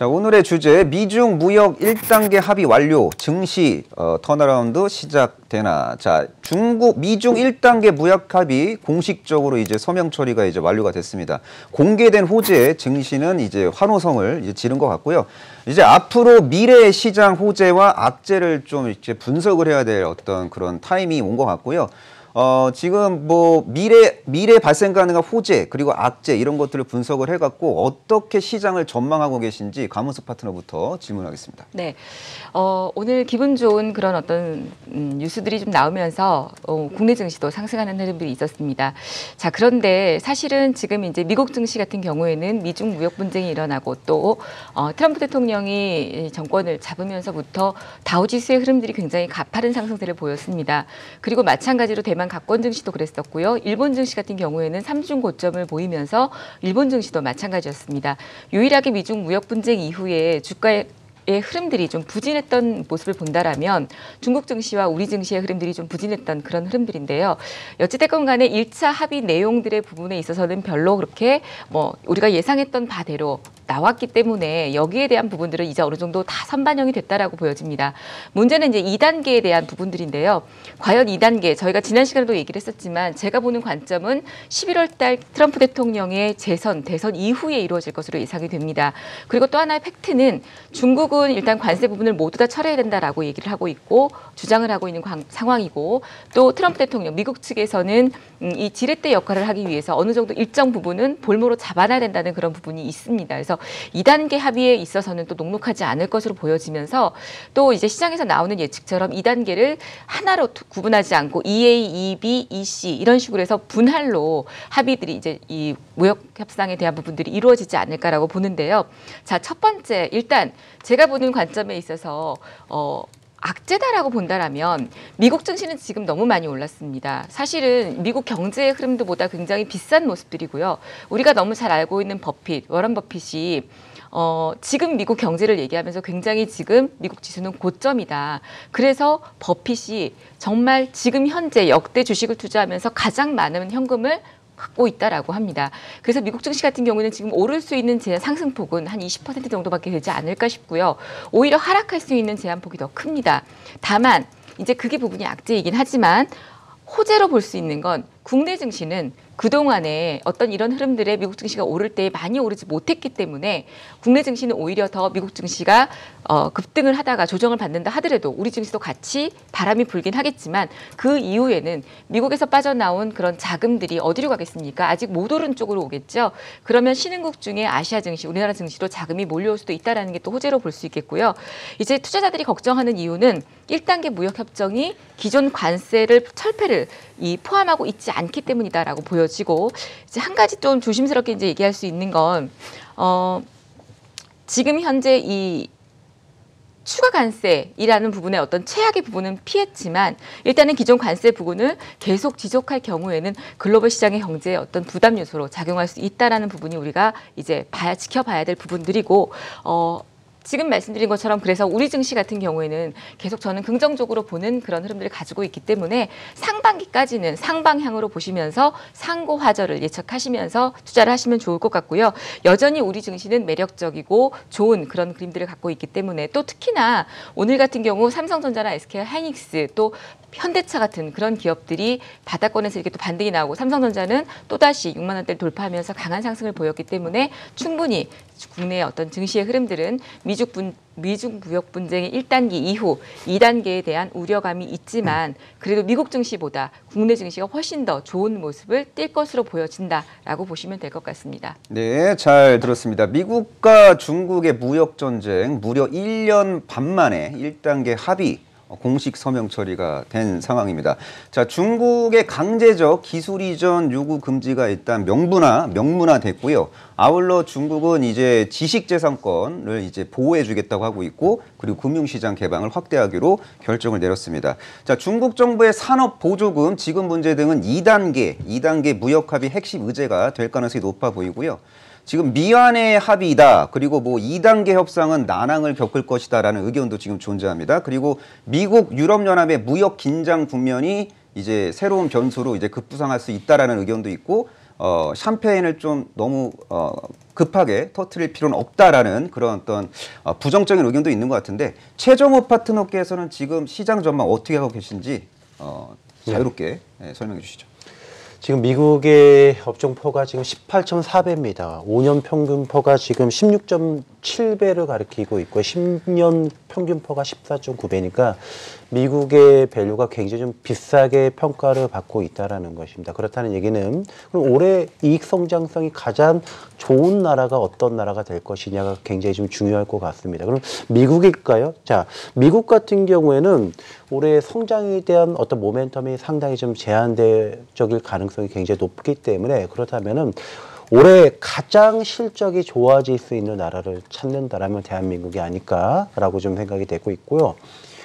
자, 오늘의 주제 미중 무역 1단계 합의 완료, 증시 턴어라운드 시작되나. 자, 미중 1단계 무역 합의 공식적으로 이제 서명 처리가 이제 완료가 됐습니다. 공개된 호재 증시는 이제 환호성을 이제 지른 것 같고요. 이제 앞으로 미래 시장 호재와 악재를 좀 이제 분석을 해야 될 어떤 그런 타임이 온 것 같고요. 지금 뭐 미래 발생 가능한 호재 그리고 악재 이런 것들을 분석을 해갖고 어떻게 시장을 전망하고 계신지 강문석 파트너부터 질문하겠습니다. 네, 오늘 기분 좋은 그런 어떤 뉴스들이 좀 나오면서 국내 증시도 상승하는 흐름들이 있었습니다. 자, 그런데 사실은 지금 이제 미국 증시 같은 경우에는 미중 무역 분쟁이 일어나고 또 트럼프 대통령이 정권을 잡으면서부터 다우지수의 흐름들이 굉장히 가파른 상승세를 보였습니다. 그리고 마찬가지로 대만 가권 증시도 그랬었고요. 일본 증시 같은 경우에는 3중 고점을 보이면서 일본 증시도 마찬가지였습니다. 유일하게 미중 무역 분쟁 이후에 주가의 흐름들이 좀 부진했던 모습을 본다라면 중국 증시와 우리 증시의 흐름들이 좀 부진했던 그런 흐름들인데요. 어찌됐건 간에 1차 합의 내용들의 부분에 있어서는 별로 그렇게 뭐 우리가 예상했던 바대로 나왔기 때문에 여기에 대한 부분들은 이제 어느 정도 다 선반영이 됐다라고 보여집니다. 문제는 이제 2단계에 대한 부분들인데요. 과연 2단계, 저희가 지난 시간에도 얘기를 했었지만 제가 보는 관점은 11월 달 트럼프 대통령의 대선 이후에 이루어질 것으로 예상이 됩니다. 그리고 또 하나의 팩트는 중국은 일단 관세 부분을 모두 다 철회해야 된다라고 얘기를 하고 있고 주장을 하고 있는 상황이고 또 트럼프 대통령, 미국 측에서는 이 지렛대 역할을 하기 위해서 어느 정도 일정 부분은 볼모로 잡아놔야 된다는 그런 부분이 있습니다. 그래서 2단계 합의에 있어서는 또 녹록하지 않을 것으로 보여지면서 또 이제 시장에서 나오는 예측처럼 2단계를 하나로 구분하지 않고 EA, EB, EC 이런 식으로 해서 분할로 합의들이 이제 이 무역 협상에 대한 부분들이 이루어지지 않을까라고 보는데요. 자, 첫 번째 일단 제가 보는 관점에 있어서 악재다라고 본다라면 미국 증시는 지금 너무 많이 올랐습니다. 사실은 미국 경제의 흐름도보다 굉장히 비싼 모습들이고요. 우리가 너무 잘 알고 있는 워런 버핏이 지금 미국 경제를 얘기하면서 굉장히 지금 미국 지수는 고점이다. 그래서 버핏이 정말 지금 현재 역대 주식을 투자하면서 가장 많은 현금을 갖고 있다라고 합니다. 그래서 미국 증시 같은 경우는 지금 오를 수 있는 상승폭은 한 20% 정도밖에 되지 않을까 싶고요. 오히려 하락할 수 있는 제한폭이 더 큽니다. 다만 이제 그게 부분이 악재이긴 하지만 호재로 볼 수 있는 건 국내 증시는 그동안에 어떤 이런 흐름들에 미국 증시가 오를 때 많이 오르지 못했기 때문에 국내 증시는 오히려 더 미국 증시가 급등을 하다가 조정을 받는다 하더라도 우리 증시도 같이 바람이 불긴 하겠지만 그 이후에는 미국에서 빠져나온 그런 자금들이 어디로 가겠습니까? 아직 못 오른 쪽으로 오겠죠. 그러면 신흥국 중에 아시아 증시, 우리나라 증시로 자금이 몰려올 수도 있다는 게 또 호재로 볼 수 있겠고요. 이제 투자자들이 걱정하는 이유는 1단계 무역협정이 기존 관세를 철폐를 포함하고 있지 않기 때문이다라고 보여지고 이제 한 가지 좀 조심스럽게 이제 얘기할 수 있는 건 지금 현재 이 추가 관세이라는 부분의 어떤 최악의 부분은 피했지만 일단은 기존 관세 부분을 계속 지속할 경우에는 글로벌 시장의 경제에 어떤 부담 요소로 작용할 수 있다라는 부분이 우리가 이제 지켜봐야 될 부분들이고 지금 말씀드린 것처럼 그래서 우리 증시 같은 경우에는 계속 저는 긍정적으로 보는 그런 흐름들을 가지고 있기 때문에 상반기까지는 상방향으로 보시면서 상고 화저를 예측하시면서 투자를 하시면 좋을 것 같고요. 여전히 우리 증시는 매력적이고 좋은 그런 그림들을 갖고 있기 때문에 또 특히나 오늘 같은 경우 삼성전자나 SK 하이닉스 또 현대차 같은 그런 기업들이 바닥권에서 이렇게 또 반등이 나오고 삼성전자는 또다시 6만 원대를 돌파하면서 강한 상승을 보였기 때문에 충분히 국내의 어떤 증시의 흐름들은 미중 무역 분쟁의 1단계 이후 2단계에 대한 우려감이 있지만 그래도 미국 증시보다 국내 증시가 훨씬 더 좋은 모습을 띌 것으로 보여진다라고 보시면 될 것 같습니다. 네, 잘 들었습니다. 미국과 중국의 무역 전쟁 무려 1년 반 만에 1단계 합의 공식 서명 처리가 된 상황입니다. 자, 중국의 강제적 기술 이전 요구 금지가 일단 명문화됐고요. 아울러 중국은 이제 지식재산권을 이제 보호해주겠다고 하고 있고, 그리고 금융시장 개방을 확대하기로 결정을 내렸습니다. 자, 중국 정부의 산업 보조금 지급 문제 등은 2단계 무역 합의 핵심 의제가 될 가능성이 높아 보이고요. 지금 미완의 합의이다. 그리고 뭐 2단계 협상은 난항을 겪을 것이다라는 의견도 지금 존재합니다. 그리고 미국 유럽연합의 무역 긴장 국면이 이제 새로운 변수로 이제 급부상할 수 있다라는 의견도 있고, 샴페인을 좀 너무 급하게 터트릴 필요는 없다라는 그런 어떤 부정적인 의견도 있는 것 같은데 최정호 파트너께서는 지금 시장 전망 어떻게 하고 계신지 자유롭게 설명해 주시죠. 지금 미국의 업종포가 지금 18.4배입니다. 5년 평균포가 지금 16.7배를 가리키고 있고 10년 평균포가 14.9배니까 미국의 밸류가 굉장히 좀 비싸게 평가를 받고 있다는 것입니다. 그렇다는 얘기는 그럼 올해 이익 성장성이 가장 좋은 나라가 어떤 나라가 될 것이냐가 굉장히 좀 중요할 것 같습니다. 그럼 미국일까요? 자, 미국 같은 경우에는 올해 성장에 대한 어떤 모멘텀이 상당히 좀 제한적일 가능성이 굉장히 높기 때문에 그렇다면은 올해 가장 실적이 좋아질 수 있는 나라를 찾는다라면 대한민국이 아닐까라고 좀 생각이 되고 있고요.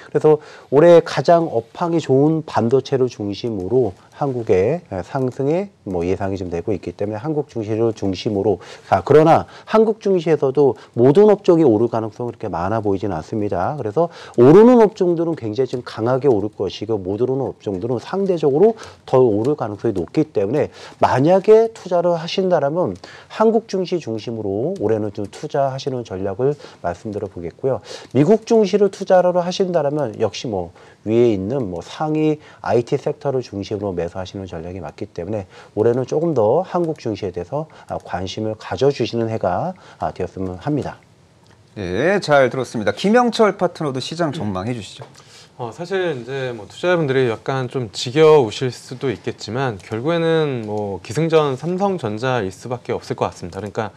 그래서 올해 가장 업황이 좋은 반도체를 중심으로 한국의 상승에 예상이 좀 되고 있기 때문에 한국 증시를 중심으로 그러나 한국 증시에서도 모든 업종이 오를 가능성은 그렇게 많아 보이지는 않습니다. 그래서 오르는 업종들은 굉장히 좀 강하게 오를 것이고 못 오르는 업종들은 상대적으로 더 오를 가능성이 높기 때문에 만약에 투자를 하신다라면 한국 증시 중심으로 올해는 좀 투자하시는 전략을 말씀드려 보겠고요. 미국 증시를 투자를 하신다라면 역시 위에 있는 상위 IT 섹터를 중심으로 매수하시는 전략이 맞기 때문에 올해는 조금 더 한국 증시에 대해서 관심을 가져주시는 해가 되었으면 합니다. 네, 잘 들었습니다. 김영철 파트너도 시장 전망해 주시죠. 사실 이제 투자자분들이 약간 좀 지겨우실 수도 있겠지만 결국에는 기승전 삼성전자일 수밖에 없을 것 같습니다. 그러니까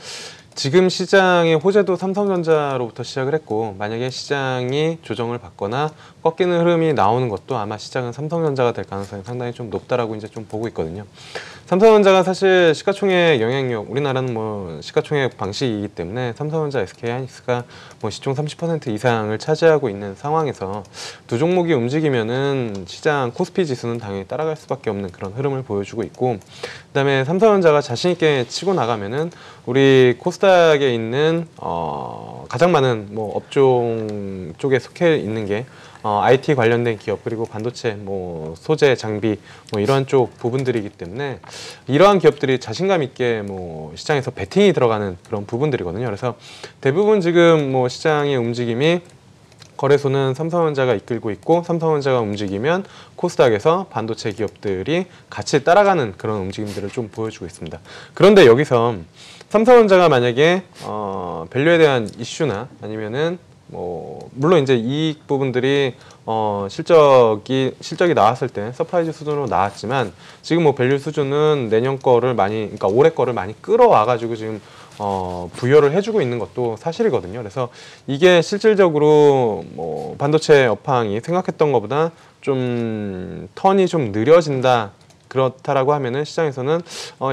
지금 시장의 호재도 삼성전자로부터 시작을 했고 만약에 시장이 조정을 받거나 꺾이는 흐름이 나오는 것도 아마 시장은 삼성전자가 될 가능성이 상당히 좀 높다라고 이제 좀 보고 있거든요. 삼성전자가 사실 시가총액 영향력, 우리나라는 시가총액 방식이기 때문에 삼성전자, SK하이닉스가 시총 30% 이상을 차지하고 있는 상황에서 두 종목이 움직이면은 시장 코스피 지수는 당연히 따라갈 수밖에 없는 그런 흐름을 보여주고 있고, 그다음에 삼성전자가 자신 있게 치고 나가면은 우리 코스닥에 있는 가장 많은 업종 쪽에 속해 있는 게 IT 관련된 기업 그리고 반도체, 소재, 장비 이러한 쪽 부분들이기 때문에 이러한 기업들이 자신감 있게 시장에서 베팅이 들어가는 그런 부분들이거든요. 그래서 대부분 지금 시장의 움직임이 거래소는 삼성전자가 이끌고 있고 삼성전자가 움직이면 코스닥에서 반도체 기업들이 같이 따라가는 그런 움직임들을 좀 보여주고 있습니다. 그런데 여기서 삼성전자가 만약에 밸류에 대한 이슈나 아니면은 물론 이제 이익 부분들이 실적이 나왔을 때 서프라이즈 수준으로 나왔지만 지금 밸류 수준은 내년 거를 그러니까 올해 거를 많이 끌어와 가지고 지금 부여를 해주고 있는 것도 사실이거든요. 그래서 이게 실질적으로 반도체 업황이 생각했던 것보다 좀 턴이 좀 느려진다. 그렇다라고 하면은 시장에서는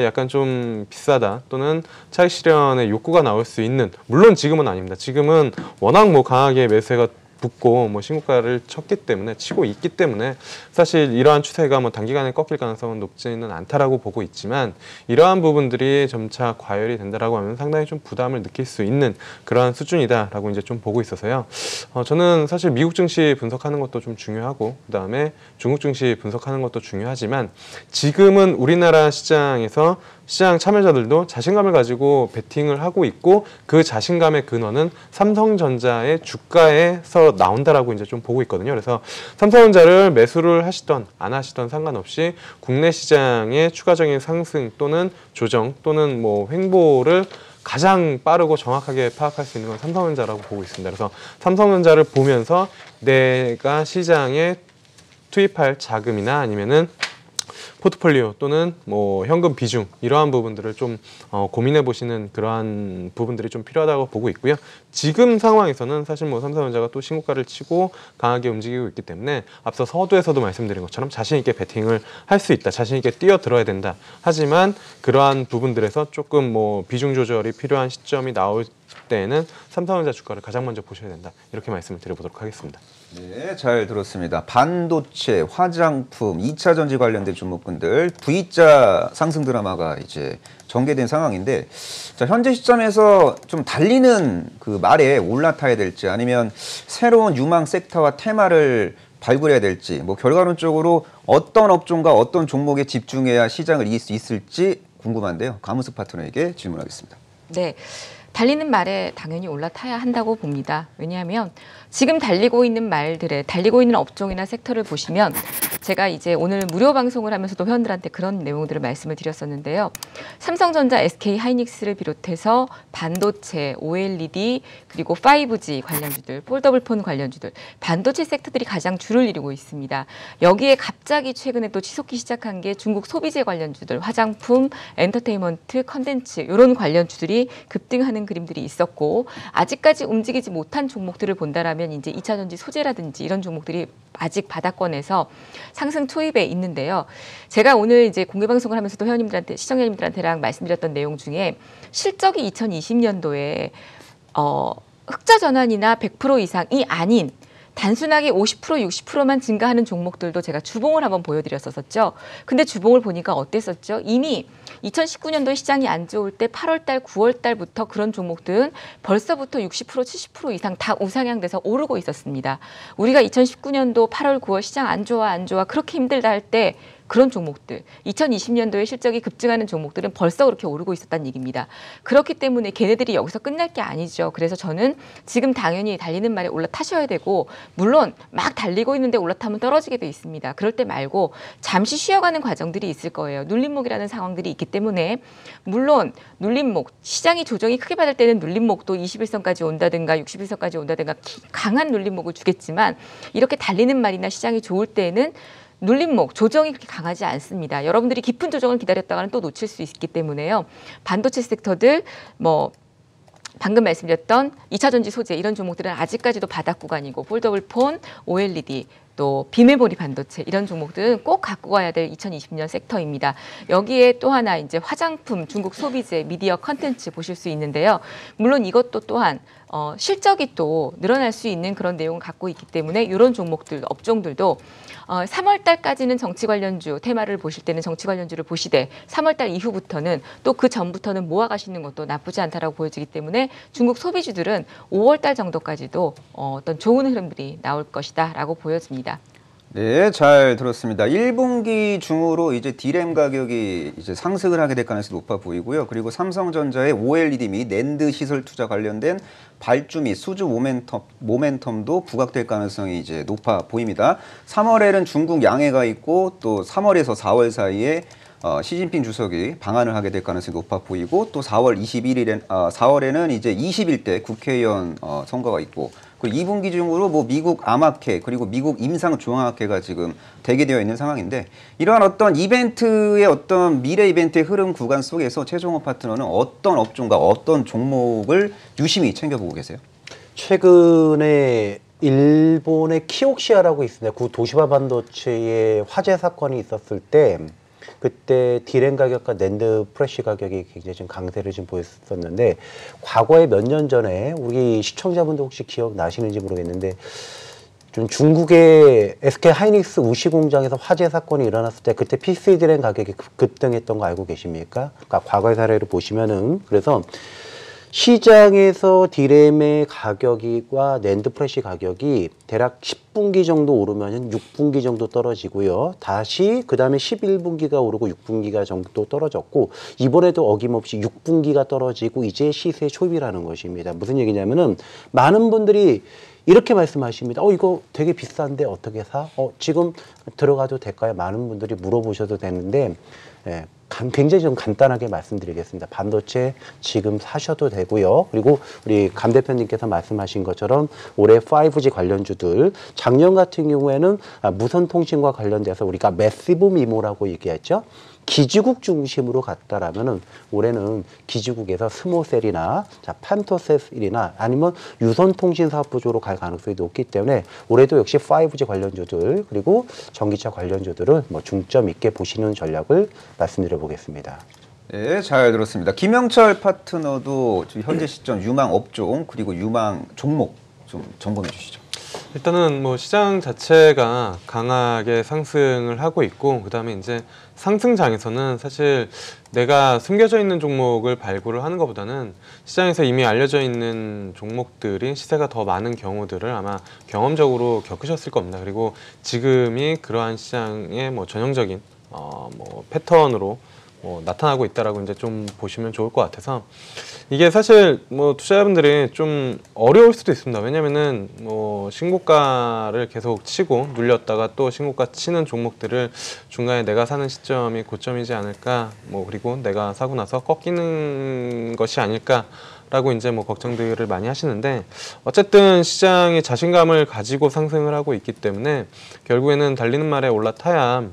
약간 좀 비싸다 또는 차익 실현의 욕구가 나올 수 있는, 물론 지금은 아닙니다. 지금은 워낙 강하게 매수세가 붙고 신고가를 치고 있기 때문에 사실 이러한 추세가 단기간에 꺾일 가능성은 높지는 않다라고 보고 있지만 이러한 부분들이 점차 과열이 된다라고 하면 상당히 좀 부담을 느낄 수 있는 그러한 수준이다라고 이제 좀 보고 있어서요. 저는 사실 미국 증시 분석하는 것도 좀 중요하고 그다음에 중국 증시 분석하는 것도 중요하지만 지금은 우리나라 시장에서 시장 참여자들도 자신감을 가지고 베팅을 하고 있고 그 자신감의 근원은 삼성전자의 주가에서 나온다라고 이제 좀 보고 있거든요. 그래서 삼성전자를 매수를 하시던 안 하시던 상관없이 국내 시장의 추가적인 상승 또는 조정 또는 횡보를 가장 빠르고 정확하게 파악할 수 있는 건 삼성전자라고 보고 있습니다. 그래서 삼성전자를 보면서 내가 시장에 투입할 자금이나 아니면은 포트폴리오 또는 현금 비중 이러한 부분들을 좀 고민해 보시는 그러한 부분들이 좀 필요하다고 보고 있고요. 지금 상황에서는 사실 삼성전자가 또 신고가를 치고 강하게 움직이고 있기 때문에 앞서 서두에서도 말씀드린 것처럼 자신 있게 베팅을 할 수 있다, 자신 있게 뛰어들어야 된다. 하지만 그러한 부분들에서 조금 비중 조절이 필요한 시점이 나올 때에는 삼성전자 주가를 가장 먼저 보셔야 된다. 이렇게 말씀을 드려보도록 하겠습니다. 네, 잘 들었습니다. 반도체, 화장품, 2차 전지 관련된 종목군들 V자 상승 드라마가 이제 전개된 상황인데, 자, 현재 시점에서 좀 달리는 그 말에 올라타야 될지 아니면 새로운 유망 섹터와 테마를 발굴해야 될지, 결과론적으로 어떤 업종과 어떤 종목에 집중해야 시장을 이길 수 있을지 궁금한데요. 가무스 파트너에게 질문하겠습니다. 네. 달리는 말에 당연히 올라타야 한다고 봅니다. 왜냐하면 지금 달리고 있는 업종이나 섹터를 보시면 제가 이제 오늘 무료 방송을 하면서도 회원들한테 그런 내용들을 말씀을 드렸었는데요. 삼성전자, SK하이닉스를 비롯해서 반도체, OLED 그리고 5G 관련주들, 폴더블폰 관련주들, 반도체 섹터들이 가장 주를 이루고 있습니다. 여기에 갑자기 최근에 또 치솟기 시작한 게 중국 소비재 관련주들, 화장품, 엔터테인먼트, 컨텐츠 이런 관련주들이 급등하는 그림들이 있었고 아직까지 움직이지 못한 종목들을 본다라면 이제 2차 전지 소재라든지 이런 종목들이 아직 바닥권에서 상승 초입에 있는데요. 제가 오늘 이제 공개 방송을 하면서도 회원님들한테 시청자님들한테랑 말씀드렸던 내용 중에 실적이 2020년도에 흑자 전환이나 100% 이상이 아닌 단순하게 50%, 60%만 증가하는 종목들도 제가 주봉을 한번 보여드렸었죠. 근데 주봉을 보니까 어땠었죠? 이미 2019년도에 시장이 안 좋을 때 8월 달, 9월 달부터 그런 종목들은 벌써부터 60%, 70% 이상 다 우상향돼서 오르고 있었습니다. 우리가 2019년도 8월, 9월 시장 안 좋아 그렇게 힘들다 할 때 그런 종목들, 2020년도에 실적이 급증하는 종목들은 벌써 그렇게 오르고 있었다는 얘기입니다. 그렇기 때문에 걔네들이 여기서 끝날 게 아니죠. 그래서 저는 지금 당연히 달리는 말에 올라타셔야 되고 물론 막 달리고 있는데 올라타면 떨어지게 돼 있습니다. 그럴 때 말고 잠시 쉬어가는 과정들이 있을 거예요. 눌림목이라는 상황들이 있기 때문에 물론 눌림목, 시장이 조정이 크게 받을 때는 눌림목도 21선까지 온다든가 61선까지 온다든가 강한 눌림목을 주겠지만 이렇게 달리는 말이나 시장이 좋을 때는 눌림목, 조정이 그렇게 강하지 않습니다. 여러분들이 깊은 조정을 기다렸다가는 또 놓칠 수 있기 때문에요. 반도체 섹터들, 방금 말씀드렸던 2차 전지 소재 이런 종목들은 아직까지도 바닥 구간이고 폴더블폰, OLED, 또 비메모리 반도체 이런 종목들은 꼭 갖고 가야 될 2020년 섹터입니다. 여기에 또 하나 이제 화장품, 중국 소비재, 미디어 컨텐츠 보실 수 있는데요. 물론 이것도 또한 실적이 또 늘어날 수 있는 그런 내용을 갖고 있기 때문에 이런 종목들, 업종들도 3월 달까지는 정치 관련주 테마를 보실 때는 정치 관련주를 보시되 3월 달 이후부터는 또 그 전부터는 모아가시는 것도 나쁘지 않다라고 보여지기 때문에 중국 소비주들은 5월 달 정도까지도 어떤 좋은 흐름들이 나올 것이다라고 보여집니다. 네, 잘 들었습니다. 1분기 중으로 이제 D램 가격이 이제 상승을 하게 될 가능성이 높아 보이고요. 그리고 삼성전자의 OLED 및 낸드 시설 투자 관련된 발주 및 수주 모멘텀도 부각될 가능성이 이제 높아 보입니다. 3월에는 중국 양해가 있고 또 3월에서 4월 사이에 시진핑 주석이 방한을 하게 될 가능성이 높아 보이고 또 4월에는 이제 21대 국회의원 선거가 있고 그리고 2분기 중으로 미국 암학회 그리고 미국 임상중앙학회가 지금 대기되어 있는 상황인데 이러한 어떤 이벤트의 어떤 미래 이벤트의 흐름 구간 속에서 최종호 파트너는 어떤 업종과 어떤 종목을 유심히 챙겨보고 계세요? 최근에 일본의 키옥시아라고 있습니다. 그 도시바 반도체의 화재 사건이 있었을 때 그때 D램 가격과 낸드 프레시 가격이 굉장히 좀 강세를 좀 보였었는데 과거에 몇 년 전에 우리 시청자분들 혹시 기억나시는지 모르겠는데 좀 중국의 SK 하이닉스 우시 공장에서 화재 사건이 일어났을 때 그때 PC D램 가격이 급등했던 거 알고 계십니까? 그러니까 과거의 사례를 보시면은 그래서 시장에서 D램의 가격과 낸드 프레시 가격이 대략 10분기 정도 오르면 6분기 정도 떨어지고요. 다시 그 다음에 11분기가 오르고 6분기가 정도 떨어졌고 이번에도 어김없이 6분기가 떨어지고 이제 시세 초입이라는 것입니다. 무슨 얘기냐면은 많은 분들이 이렇게 말씀하십니다. 이거 되게 비싼데 어떻게 사? 지금 들어가도 될까요? 많은 분들이 물어보셔도 되는데 굉장히 좀 간단하게 말씀드리겠습니다. 반도체 지금 사셔도 되고요. 그리고 우리 감 대표님께서 말씀하신 것처럼 올해 5G 관련주들 작년 같은 경우에는 무선통신과 관련돼서 우리가 매시브 미모라고 얘기했죠. 기지국 중심으로 갔다라면은 올해는 기지국에서 스모셀이나 판토셀이나 아니면 유선통신 사업 부조로 갈 가능성이 높기 때문에 올해도 역시 5G 관련주들 그리고 전기차 관련주들을 중점 있게 보시는 전략을 말씀드려 보겠습니다. 네, 잘 들었습니다. 김영철 파트너도 현재 시점 유망 업종 그리고 유망 종목 좀 점검해 주시죠. 일단은 시장 자체가 강하게 상승을 하고 있고 그다음에 이제 상승장에서는 사실 내가 숨겨져 있는 종목을 발굴을 하는 것보다는 시장에서 이미 알려져 있는 종목들이 시세가 더 많은 경우들을 아마 경험적으로 겪으셨을 겁니다. 그리고 지금이 그러한 시장의 전형적인 패턴으로 나타나고 있다라고 이제 좀 보시면 좋을 것 같아서 이게 사실 뭐 투자자분들이 좀 어려울 수도 있습니다. 왜냐면은 뭐 신고가를 계속 치고 눌렸다가 또 신고가 치는 종목들을 중간에 내가 사는 시점이 고점이지 않을까, 뭐 그리고 내가 사고 나서 꺾이는 것이 아닐까. 라고 이제 뭐 걱정들을 많이 하시는데 어쨌든 시장이 자신감을 가지고 상승을 하고 있기 때문에 결국에는 달리는 말에 올라타야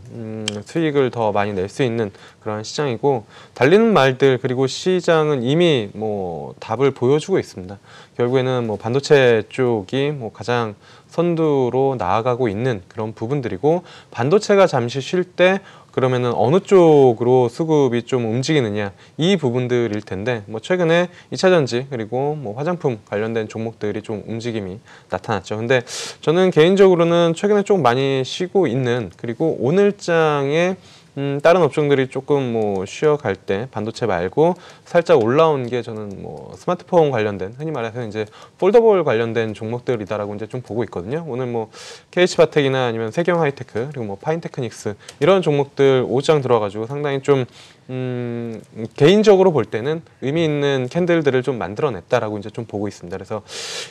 수익을 더 많이 낼 수 있는 그런 시장이고 달리는 말들 그리고 시장은 이미 뭐 답을 보여주고 있습니다. 결국에는 뭐 반도체 쪽이 뭐 가장 선두로 나아가고 있는 그런 부분들이고 반도체가 잠시 쉴 때 그러면은 어느 쪽으로 수급이 좀 움직이느냐 이 부분들일 텐데 뭐 최근에 2차 전지 그리고 뭐 화장품 관련된 종목들이 좀 움직임이 나타났죠. 근데 저는 개인적으로는 최근에 좀 많이 쉬고 있는 그리고 오늘장에 다른 업종들이 조금 뭐 쉬어갈 때 반도체 말고 살짝 올라온 게 저는 뭐 스마트폰 관련된 흔히 말해서 이제 폴더블 관련된 종목들이다라고 이제 좀 보고 있거든요. 오늘 뭐 KH바텍이나 아니면 세경하이테크 그리고 뭐 파인테크닉스 이런 종목들 5장 들어가지고 상당히 좀 개인적으로 볼 때는 의미 있는 캔들들을 좀 만들어냈다라고 이제 좀 보고 있습니다. 그래서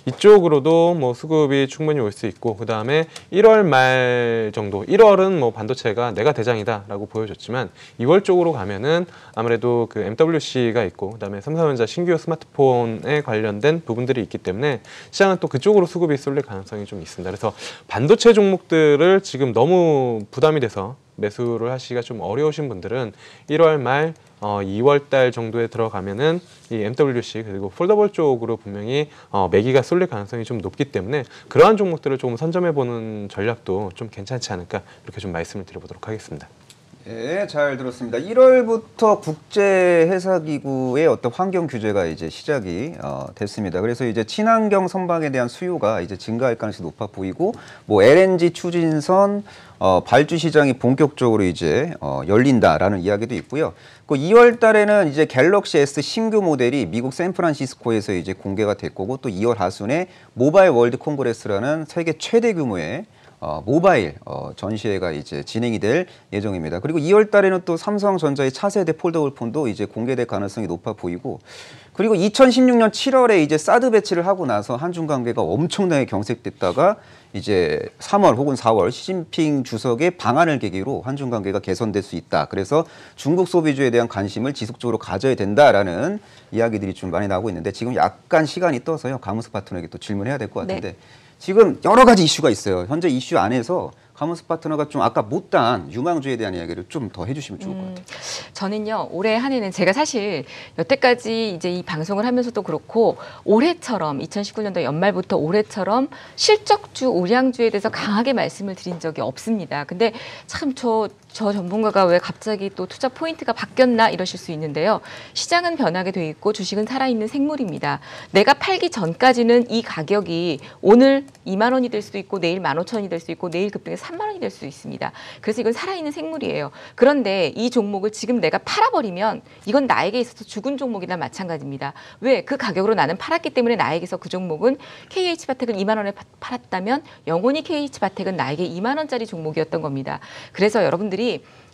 이쪽으로도 뭐 수급이 충분히 올 수 있고 그 다음에 1월 말 정도 1월은 뭐 반도체가 내가 대장이다라고 보여줬지만 2월 쪽으로 가면은 아무래도 그 MWC가 있고 그 다음에 삼성전자 신규 스마트폰에 관련된 부분들이 있기 때문에 시장은 또 그쪽으로 수급이 쏠릴 가능성이 좀 있습니다. 그래서 반도체 종목들을 지금 너무 부담이 돼서 매수를 하시기가 좀 어려우신 분들은 1월 말 2월 달 정도에 들어가면은 이 MWC 그리고 폴더블 쪽으로 분명히 매기가 쏠릴 가능성이 좀 높기 때문에 그러한 종목들을 조금 선점해 보는 전략도 좀 괜찮지 않을까 이렇게 좀 말씀을 드려보도록 하겠습니다. 예, 잘 들었습니다. 1월부터 국제회사기구의 어떤 환경 규제가 이제 시작이 됐습니다. 그래서 이제 친환경 선박에 대한 수요가 이제 증가할 가능성이 높아 보이고, 뭐 LNG 추진선 발주 시장이 본격적으로 이제 열린다라는 이야기도 있고요. 그 2월 달에는 이제 갤럭시 S 신규 모델이 미국 샌프란시스코에서 이제 공개가 될 거고, 또 2월 하순에 모바일 월드 콩그레스라는 세계 최대 규모의 모바일 전시회가 이제 진행이 될 예정입니다. 그리고 2월 달에는 또 삼성전자의 차세대 폴더블 폰도 이제 공개될 가능성이 높아 보이고, 그리고 2016년 7월에 이제 사드 배치를 하고 나서 한중 관계가 엄청나게 경색됐다가 이제 3월 혹은 4월 시진핑 주석의 방한을 계기로 한중 관계가 개선될 수 있다. 그래서 중국 소비주에 대한 관심을 지속적으로 가져야 된다라는 이야기들이 좀 많이 나오고 있는데, 지금 약간 시간이 떠서요. 강문수 파트너에게 또 질문해야 될 것 같은데. 네. 지금 여러 가지 이슈가 있어요. 현재 이슈 안에서 강문수 파트너가 좀 아까 못다한 유망주에 대한 이야기를 좀 더 해주시면 좋을 것 같아요. 저는요, 올해 한 해는 제가 사실 여태까지 이제 이 방송을 하면서도 그렇고 올해처럼 2019년도 연말부터 올해처럼 실적주, 우량주에 대해서 강하게 말씀을 드린 적이 없습니다. 근데 참 저 전문가가 왜 갑자기 또 투자 포인트가 바뀌었나 이러실 수 있는데요. 시장은 변하게 돼 있고 주식은 살아있는 생물입니다. 내가 팔기 전까지는 이 가격이 오늘 2만 원이 될 수도 있고 내일 15,000원이 될 수 있고 내일 급등해서 3만 원이 될 수 있습니다. 그래서 이건 살아있는 생물이에요. 그런데 이 종목을 지금 내가 팔아버리면 이건 나에게 있어서 죽은 종목이나 마찬가지입니다. 왜? 그 가격으로 나는 팔았기 때문에 나에게서 그 종목은 KH바텍을 2만 원에 팔았다면 영원히 KH바텍은 나에게 2만 원짜리 종목이었던 겁니다. 그래서 여러분들이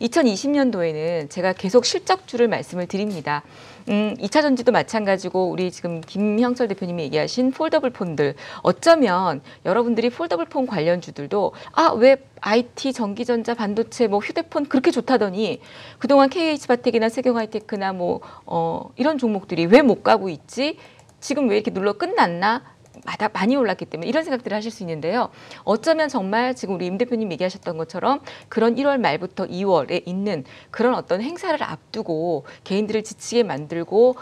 2020년도에는 제가 계속 실적주를 말씀을 드립니다. 2차 전지도 마찬가지고 우리 지금 김형철 대표님이 얘기하신 폴더블 폰들, 어쩌면 여러분들이 폴더블 폰 관련주들도 왜 IT, 전기전자, 반도체, 뭐 휴대폰 그렇게 좋다더니 그동안 KH바텍이나 세경하이테크나 뭐 이런 종목들이 왜 못 가고 있지? 지금 왜 이렇게 눌러 끝났나? 많이 올랐기 때문에 이런 생각들을 하실 수 있는데요. 어쩌면 정말 지금 우리 임 대표님 얘기하셨던 것처럼 그런 1월 말부터 2월에 있는 그런 어떤 행사를 앞두고 개인들을 지치게 만들고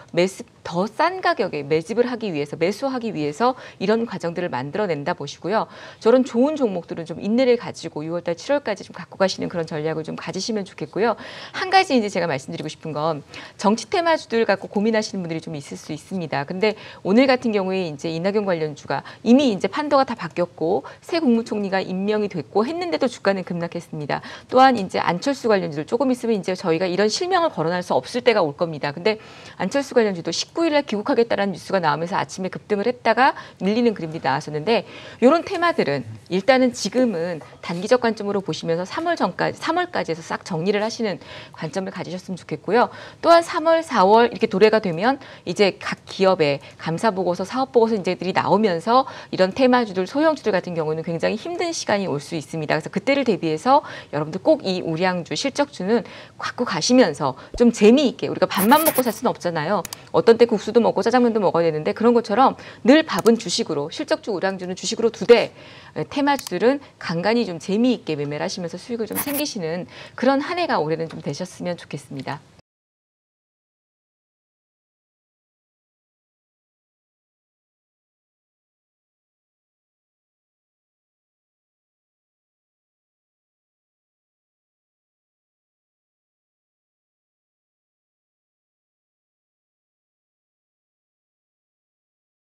더 싼 가격에 매집을 하기 위해서, 매수하기 위해서 이런 과정들을 만들어낸다 보시고요. 저런 좋은 종목들은 좀 인내를 가지고 6월달, 7월까지 좀 갖고 가시는 그런 전략을 좀 가지시면 좋겠고요. 한 가지 이제 제가 말씀드리고 싶은 건 정치 테마주들 갖고 고민하시는 분들이 좀 있을 수 있습니다. 근데 오늘 같은 경우에 이제 이낙연 관련주가 이미 이제 판도가 다 바뀌었고 새 국무총리가 임명이 됐고 했는데도 주가는 급락했습니다. 또한 이제 안철수 관련주들 조금 있으면 이제 저희가 이런 실명을 거론할 수 없을 때가 올 겁니다. 근데 안철수 관련주도 19일 날 귀국하겠다는 뉴스가 나오면서 아침에 급등을 했다가 밀리는 그림들이 나왔었는데 이런 테마들은 일단은 지금은 단기적 관점으로 보시면서 3월까지 해서 싹 정리를 하시는 관점을 가지셨으면 좋겠고요. 또한 3월, 4월 이렇게 도래가 되면 이제 각 기업의 감사 보고서, 사업 보고서 이제들이 나오면서 이런 테마주들, 소형주들 같은 경우는 굉장히 힘든 시간이 올 수 있습니다. 그래서 그때를 대비해서 여러분들 꼭 이 우량주, 실적주는 갖고 가시면서 좀 재미있게, 우리가 밥만 먹고 살 수는 없잖아요. 어떤 때 국수도 먹고 짜장면도 먹어야 되는데 그런 것처럼 늘 밥은 주식으로, 실적주, 우량주는 주식으로 두되 테마주들은 간간히 좀 재미있게 매매를 하시면서 수익을 좀 챙기시는 그런 한 해가 올해는 좀 되셨으면 좋겠습니다.